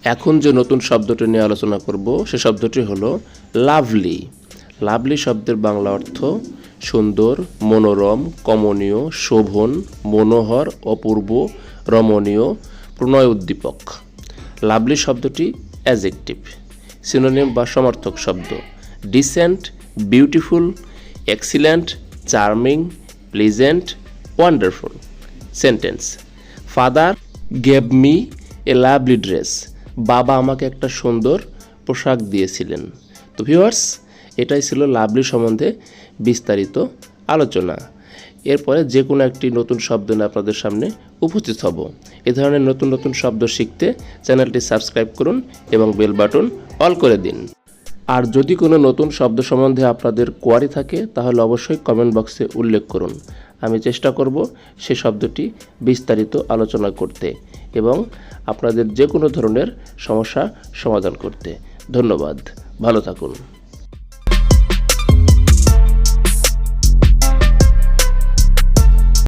এখন যে নতুন শব্দটি নিয়ে আলোচনা করব সে শব্দটি হলো লাভলি। লাভলি শব্দের বাংলা অর্থ সুন্দর, মনোরম, কমনীয়, শোভন, মনোহর, অপূর্ব, রমণীয়, প্রণয় উদ্দীপক। লাভলি শব্দটি অ্যাডজেক্টিভ। সিনোনিম বা সমার্থক শব্দ decent, beautiful, excellent, charming, pleasant, wonderful. Sentence: father gave me a lovely dress. বাবা আমাকে একটা সুন্দর পোশাক দিয়েছিলেন। তো ভিউয়ার্স, এটাই ছিল লাভলি সম্বন্ধে বিস্তারিত আলোচনা। এরপরে যে কোনো একটি নতুন শব্দ নিয়ে আপনাদের সামনে উপস্থিত হব। এ ধরনের নতুন নতুন শব্দ শিখতে চ্যানেলটি সাবস্ক্রাইব করুন এবং বেল বাটন অল করে দিন। আর যদি কোনো নতুন শব্দ সম্বন্ধে আপনাদের কোয়ারি থাকে তাহলে অবশ্যই কমেন্ট বক্সে উল্লেখ করুন। আমি চেষ্টা করব সে শব্দটি বিস্তারিত আলোচনা করতে এবং আপনাদের যে কোনো ধরনের সমস্যা সমাধান করতে। ধন্যবাদ, ভালো থাকুন।